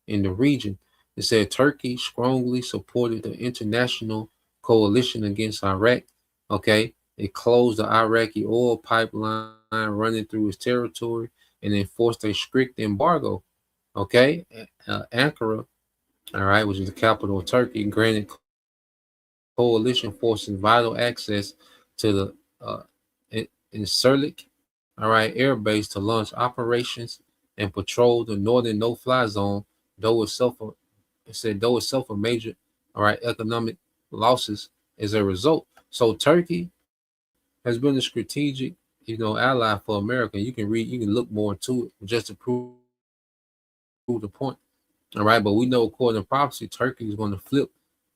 in the region. It said Turkey strongly supported the international coalition against Iraq. Okay, it closed the Iraqi oil pipeline running through its territory and enforced a strict embargo. Okay, Ankara, all right, which is the capital of Turkey, granted coalition forces vital access to the Incirlik, all right, air base to launch operations and patrol the northern no-fly zone, though it suffered major, all right, economic losses as a result. So Turkey has been a strategic, you know, ally for America. You can look more into it just to prove the point. All right, but we know according to prophecy, Turkey is going to flip,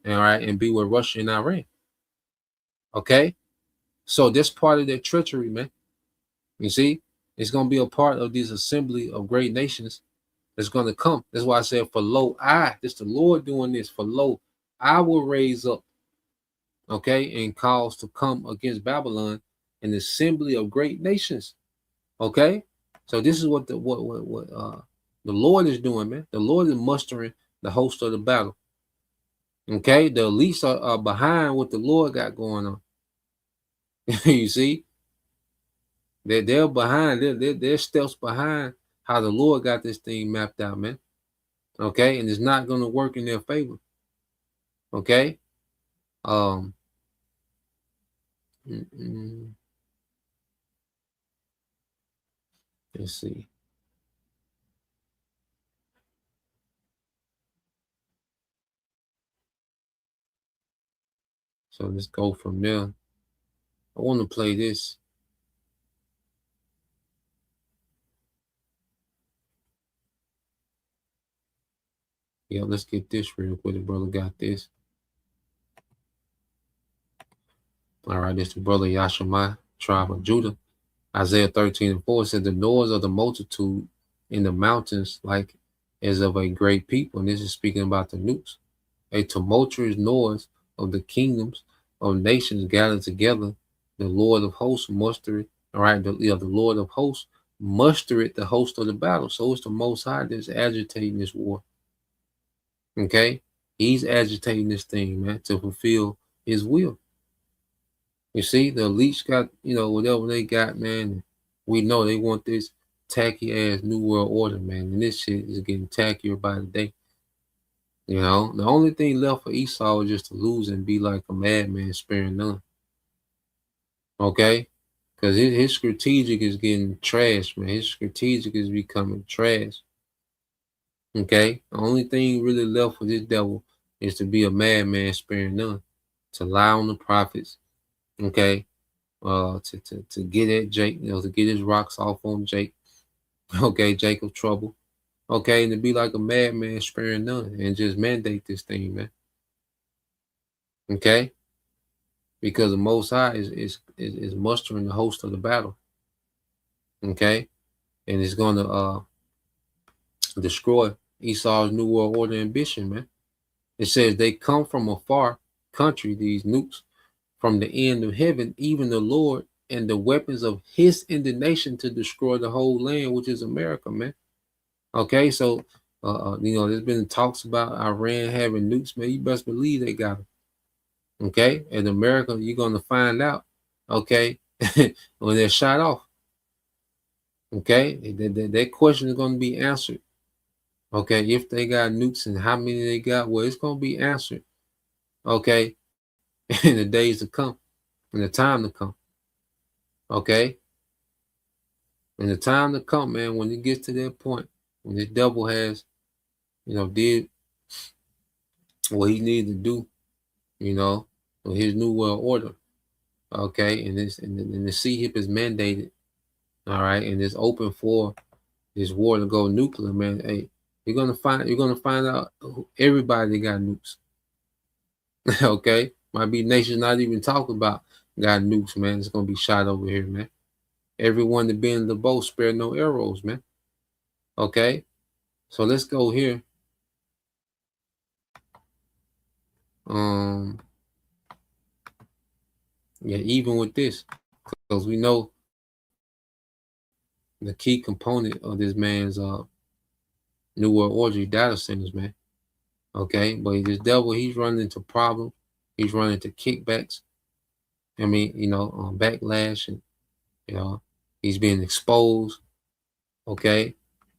all right, and be with Russia and Iran. Okay, so this part of their treachery, man. You see, it's going to be a part of this assembly of great nations that's going to come. That's why I said, for lo, this the Lord doing this. For lo, I will raise up, okay, and cause to come against Babylon an assembly of great nations. Okay, so this is what the Lord is doing, man. The Lord is mustering the host of the battle. Okay, the elites are behind what the Lord got going on. You see, they're behind. They're steps behind how the Lord got this thing mapped out, man. Okay, and it's not going to work in their favor. Okay, let's see. So let's go from there. I want to play this. Yeah, let's get this real quick. The brother got this. All right, this the brother Yashimai, tribe of Judah. Isaiah 13:4 said, the noise of the multitude in the mountains like as of a great people. And this is speaking about the nukes. A tumultuous noise of the kingdoms of nations gathered together. The Lord of hosts mustered, all right, the Lord of hosts mustered the host of the battle. So it's the Most High that's agitating this war. Okay? He's agitating this thing, man, to fulfill his will. You see, the elites got, you know, whatever they got, man. We know they want this tacky ass New World Order, man. And this shit is getting tackier by the day. You know, the only thing left for Esau is just to lose and be like a madman, sparing none. Okay? Because his strategic is getting trash, man. His strategic is becoming trash. Okay? The only thing really left for this devil is to be a madman, sparing none. To lie on the prophets. Okay? To get at Jake, you know, to get his rocks off on Jake. Okay, Jacob trouble. Okay, and to be like a madman, sparing none, and just mandate this thing, man. Okay, because the Most High is mustering the host of the battle. Okay, and it's going to destroy Esau's New World Order ambition, man. It says they come from a far country, these nukes, from the end of heaven, even the Lord, and the weapons of his indignation to destroy the whole land, which is America, man. Okay, so you know, there's been talks about Iran having nukes, man. You best believe they got them. Okay, and America, you're gonna find out, okay, when they're shot off. Okay, that question is gonna be answered. Okay, if they got nukes and how many they got, well, it's gonna be answered. Okay, in the days to come, in the time to come. Okay, in the time to come, man, when it gets to that point, when the devil has, you know, did what he needed to do, you know, with his New World Order, okay, and the CHIP is mandated, all right, and it's open for this war to go nuclear, man. Hey, you're gonna find out everybody got nukes. Okay, might be nations not even talking about got nukes, man. It's gonna be shot over here, man. Everyone that been in the boat spare no arrows, man. Okay, so let's go here. Yeah, even with this, because we know the key component of this man's New World Order data centers, man. Okay, but this devil, he's running into problems. He's running into kickbacks. I mean, you know, backlash, and you know, he's being exposed. Okay,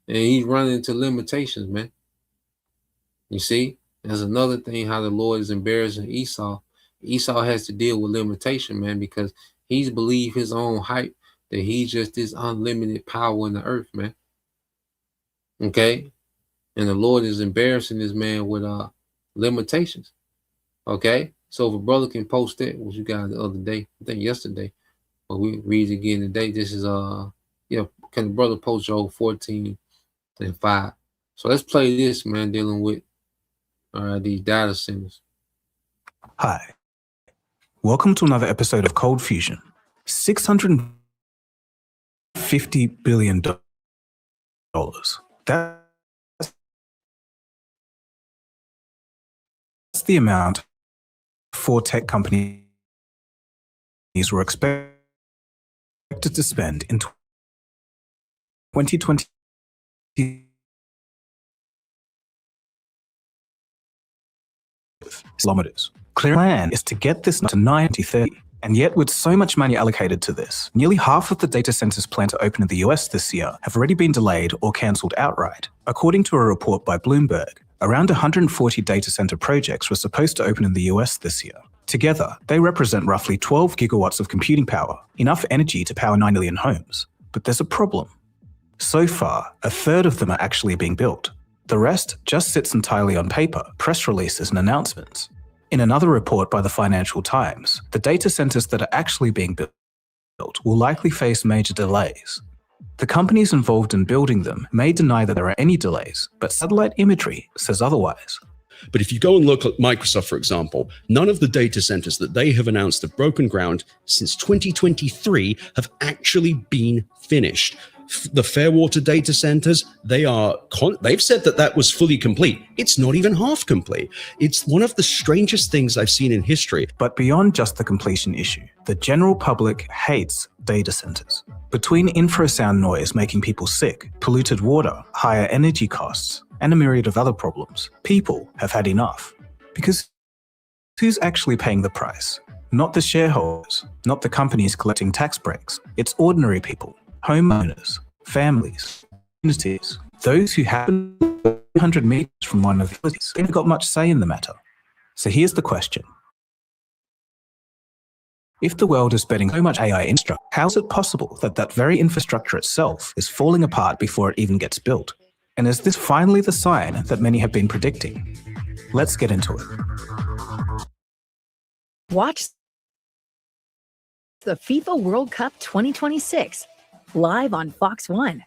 and he's running into limitations, man. You see, there's another thing how the Lord is embarrassing Esau. Esau has to deal with limitation, man, because he's believed his own hype that he's just this unlimited power in the earth, man. Okay, and the Lord is embarrassing this man with limitations. Okay, so if a brother can post that, which you got the other day, I think yesterday, but we read it again today. This is yeah, can the brother post Job 14 and 5? So let's play this, man, dealing with these data centers. Hi, welcome to another episode of Cold Fusion. $650 billion. That's the amount 4 tech companies were expected to spend in 2020. Kilometers. Clear plan is to get this to 2030, and yet with so much money allocated to this, nearly half of the data centers planned to open in the US this year have already been delayed or cancelled outright. According to a report by Bloomberg, around 140 data center projects were supposed to open in the US this year. Together, they represent roughly 12 gigawatts of computing power, enough energy to power 9 million homes. But there's a problem. So far, a third of them are actually being built. The rest just sits entirely on paper, press releases and announcements. In another report by the Financial Times, the data centers that are actually being built will likely face major delays. The companies involved in building them may deny that there are any delays, but satellite imagery says otherwise. But if you go and look at Microsoft, for example, none of the data centers that they have announced have broken ground since 2023 have actually been finished. The Fairwater data centers, they've said that was fully complete. It's not even half complete. It's one of the strangest things I've seen in history. But beyond just the completion issue, the general public hates data centers. Between infrasound noise making people sick, polluted water, higher energy costs, and a myriad of other problems, people have had enough. Because who's actually paying the price? Not the shareholders, not the companies collecting tax breaks. It's ordinary people. Homeowners, families, communities, those who happen 100 meters from one of the facilities, haven't got much say in the matter. So here's the question. If the world is spending so much AI infrastructure, how is it possible that that very infrastructure itself is falling apart before it even gets built? And is this finally the sign that many have been predicting? Let's get into it. Watch the FIFA World Cup 2026 live on Fox 1,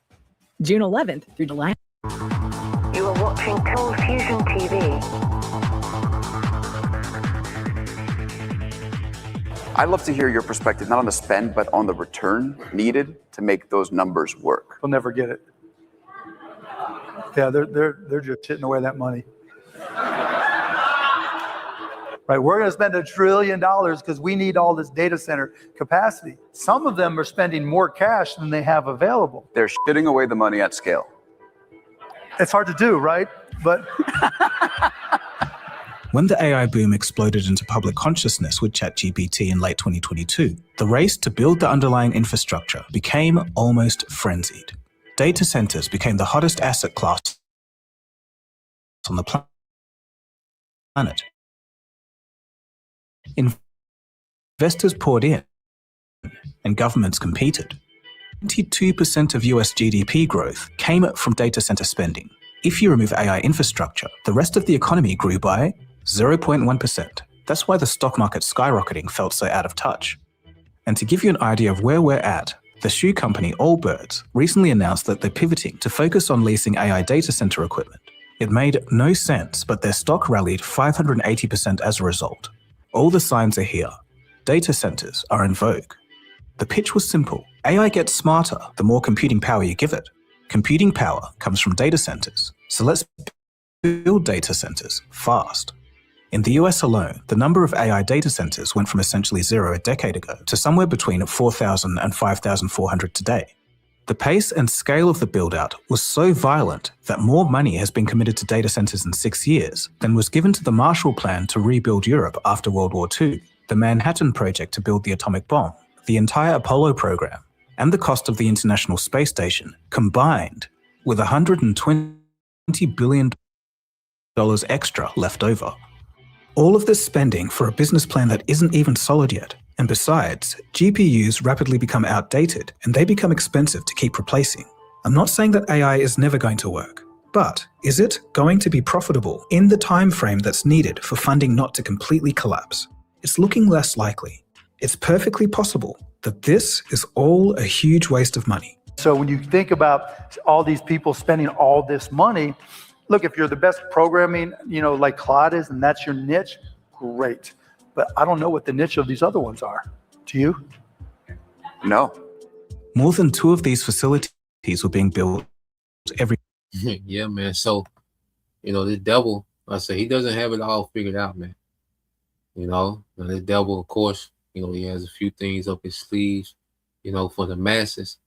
June 11th through July. You are watching Cold Fusion TV. I'd love to hear your perspective, not on the spend, but on the return needed to make those numbers work. They'll never get it. Yeah, they're just shitting away that money. Right, we're going to spend $1 trillion because we need all this data center capacity. Some of them are spending more cash than they have available. They're shitting away the money at scale. It's hard to do, right? But when the AI boom exploded into public consciousness with ChatGPT in late 2022, the race to build the underlying infrastructure became almost frenzied. Data centers became the hottest asset class on the planet. Investors poured in, and governments competed. 22% of US GDP growth came from data center spending. If you remove AI infrastructure, the rest of the economy grew by 0.1%. That's why the stock market skyrocketing felt so out of touch. And to give you an idea of where we're at, the shoe company Allbirds recently announced that they're pivoting to focus on leasing AI data center equipment. It made no sense, but their stock rallied 580% as a result. All the signs are here. Data centers are in vogue. The pitch was simple. AI gets smarter the more computing power you give it. Computing power comes from data centers. So let's build data centers fast. In the US alone, the number of AI data centers went from essentially zero a decade ago to somewhere between 4,000 and 5,400 today. The pace and scale of the build-out was so violent that more money has been committed to data centers in 6 years than was given to the Marshall Plan to rebuild Europe after World War II, the Manhattan Project to build the atomic bomb, the entire Apollo program, and the cost of the International Space Station combined with $120 billion extra left over. All of this spending for a business plan that isn't even solid yet. And besides, GPUs rapidly become outdated and they become expensive to keep replacing. I'm not saying that AI is never going to work, but is it going to be profitable in the time frame that's needed for funding not to completely collapse? It's looking less likely. It's perfectly possible that this is all a huge waste of money. so when you think about all these people spending all this money, look, if you're the best programming, like Claude is, and that's your niche, great. But I don't know what the niche of these other ones are. Do you? No. More than 2 of these facilities were being built every. Yeah, man. So, the devil, I say, he doesn't have it all figured out, man. Now the devil, of course, he has a few things up his sleeves, for the masses.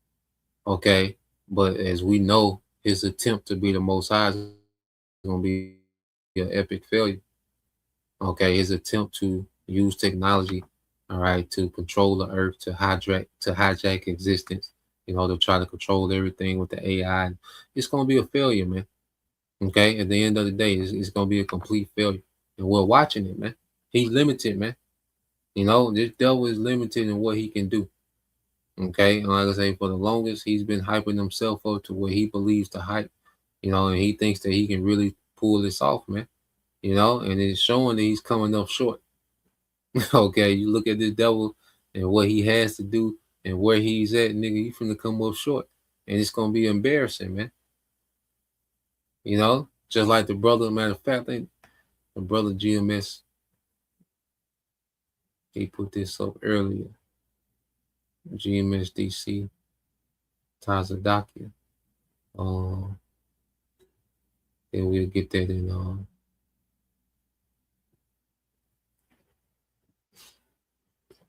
Okay. But as we know, his attempt to be the Most High is going to be an epic failure. Okay. His attempt to use technology, all right, to control the earth, to hijack existence, to try to control everything with the AI. It's going to be a failure, man. Okay. At the end of the day, it's going to be a complete failure. And we're watching it, man. He's limited, man. This devil is limited in what he can do. Okay. And like I say, for the longest, he's been hyping himself up to what he believes to hype, and he thinks that he can really pull this off, man. And it's showing that he's coming up short. Okay. You look at this devil and what he has to do and where he's at, nigga, you finna come up short. And it's going to be embarrassing, man. Just like the brother, matter of fact, the brother GMS, he put this up earlier. GMS DC, Tazadakia. Then we'll get that in.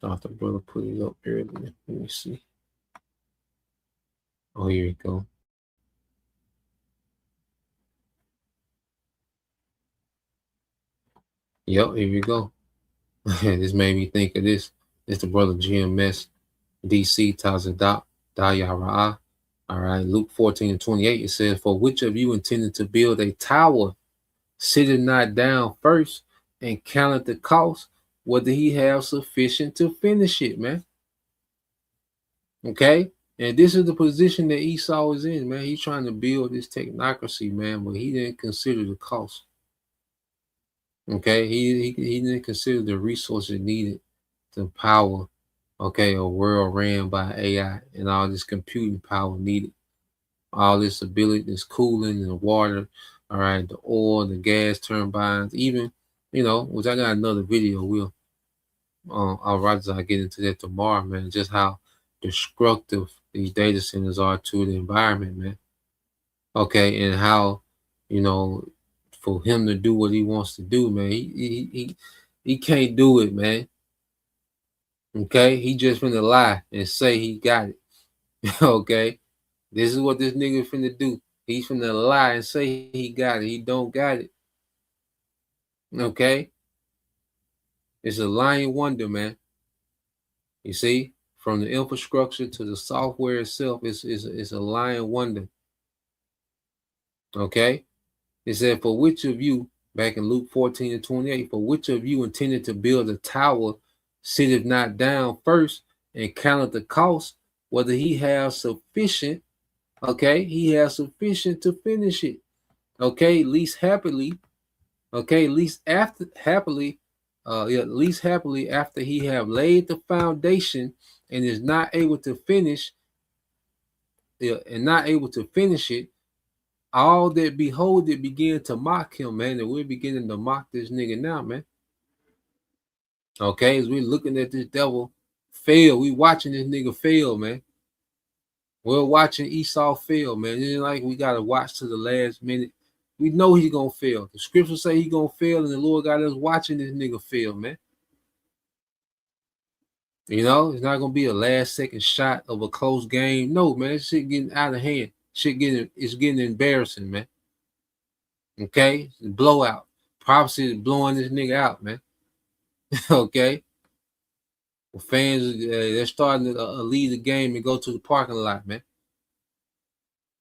Thought the brother put it up earlier. Let me see. Oh, here we go. Yep, here we go. This made me think of this. It's the brother GMS DC Tazadak Dayara'a. All right, Luke 14:28, it says, "For which of you intended to build a tower, sitteth not down first and counteth the cost, whether he have sufficient to finish it," man. Okay? And this is the position that Esau is in, man. He's trying to build this technocracy, man, but he didn't consider the cost. Okay? He didn't consider the resources needed to power, okay, a world ran by AI and all this computing power needed. All this ability, this cooling and the water, all right, the oil, the gas turbines, even, which I got another video. I'll get into that tomorrow, man. Just how destructive these data centers are to the environment, man. Okay, and how, for him to do what he wants to do, man, he can't do it, man. Okay, he just finna lie and say he got it. Okay. This is what this nigga finna do. He's finna lie and say he got it. He don't got it. Okay? It's a lying wonder, man. You see? From the infrastructure to the software itself, it's a lying wonder. Okay? It said, "For which of you," back in Luke 14:28, "for which of you intended to build a tower, sitteth not down first and counteth the cost, whether he have sufficient." Okay, he has sufficient to finish it. Okay, least happily. Okay, least happily after he have laid the foundation and is not able to finish, it, all that behold it begin to mock him, man. And we're beginning to mock this nigga now, man. Okay, as we're looking at this devil fail, we watching this nigga fail, man. We're watching Esau fail, man. It ain't like we gotta watch to the last minute. We know he's gonna fail. The scriptures say he's gonna fail, and the Lord got us watching this nigga fail, man. It's not gonna be a last second shot of a close game. No, man, shit getting out of hand. It's getting embarrassing, man. Okay, it's a blowout. Prophecy is blowing this nigga out, man. Okay. Well, fans, they're starting to leave the game and go to the parking lot, man.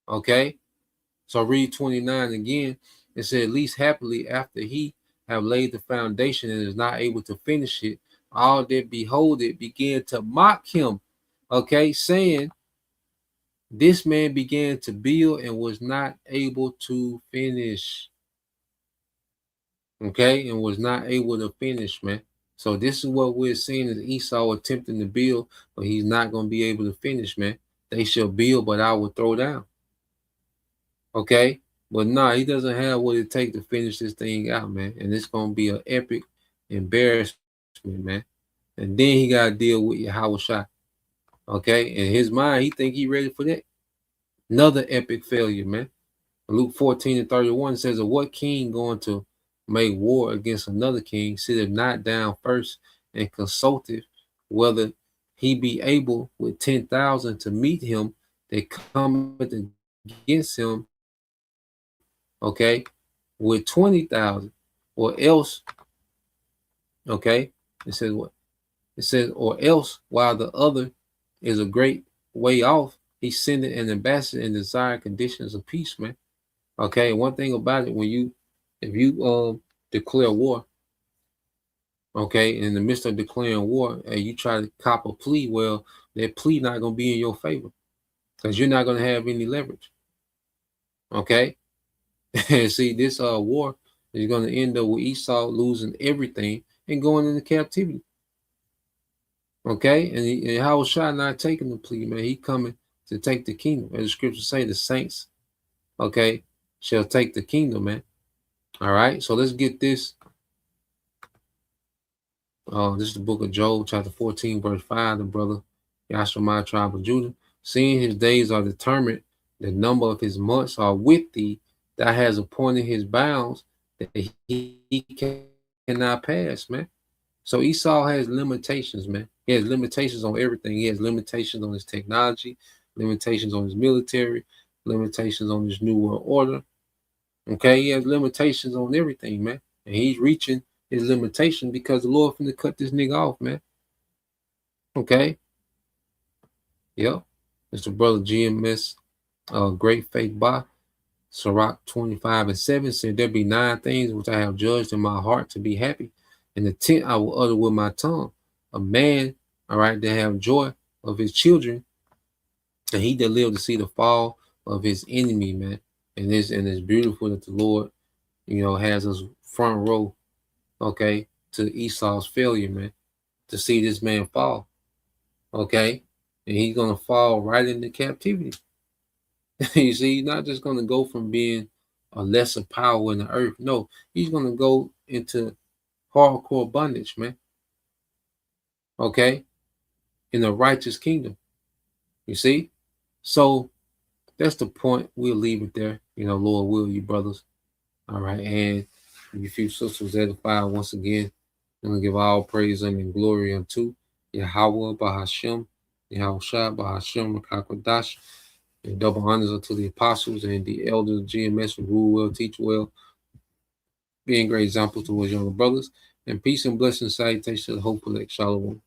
Okay. So read 29 again. It said, "Least happily after he have laid the foundation and is not able to finish it, all that behold it began to mock him." Okay, saying, "This man began to build and was not able to finish." Okay, and was not able to finish, man. So this is what we're seeing is Esau attempting to build, but he's not going to be able to finish, man. "They shall build, but I will throw down." Okay, but nah, he doesn't have what it takes to finish this thing out, man. And it's gonna be an epic embarrassment, man. And then he gotta deal with Yahweh Shai. Okay, in his mind, he think he ready for that. Another epic failure, man. Luke 14:31 says, "Of what king going to make war against another king, sitteth not down first and consulteth whether he be able with 10,000 to meet him that cometh against him, okay, with 20,000, or else," okay, it says what? It says, "Or else, while the other is a great way off, he sendeth an ambassador and desired conditions of peace," man. Okay, one thing about it, if you declare war, okay, in the midst of declaring war, and you try to cop a plea, well, that plea not gonna be in your favor because you're not gonna have any leverage. Okay. And see, this war is going to end up with Esau losing everything and going into captivity. Okay, and Yahweh Shai not taking the plea, man. He coming to take the kingdom. As the scriptures say, the saints, okay, shall take the kingdom, man. All right, so let's get this. This is the book of Job, chapter 14, verse 5. The brother Yashomai, tribe of Judah, "Seeing his days are determined, the number of his months are with thee, that has appointed his bounds that he cannot pass," man. So Esau has limitations, man. He has limitations on everything. He has limitations on his technology, limitations on his military, limitations on his new world order. Okay, he has limitations on everything, man. And he's reaching his limitation because the Lord finna cut this nigga off, man. Okay. Yep. It's the brother GMS Great Faith Ba, Sirach 25:7 said, there be 9 things which I have judged in my heart to be happy, and the 10th I will utter with my tongue. A man, all right, that have joy of his children, and he that lived to see the fall of his enemy, man. And it's beautiful that the Lord, has us front row, okay, to Esau's failure, man, to see this man fall, okay, and he's gonna fall right into captivity. You see, he's not just gonna go from being a lesser power in the earth. No, he's gonna go into hardcore bondage, man. Okay, in a righteous kingdom. You see, so that's the point. We'll leave it there. Lord will, you brothers. All right, and you few sisters edified once again. I'm gonna give all praise and glory unto Yahweh Bahashem, Yahushua Bahashem Makakwadash, and double honors unto the apostles and the elders of GMS who rule well, teach well, being great examples towards younger brothers. And peace and blessings, salutations to the hopeful elect. Shalom.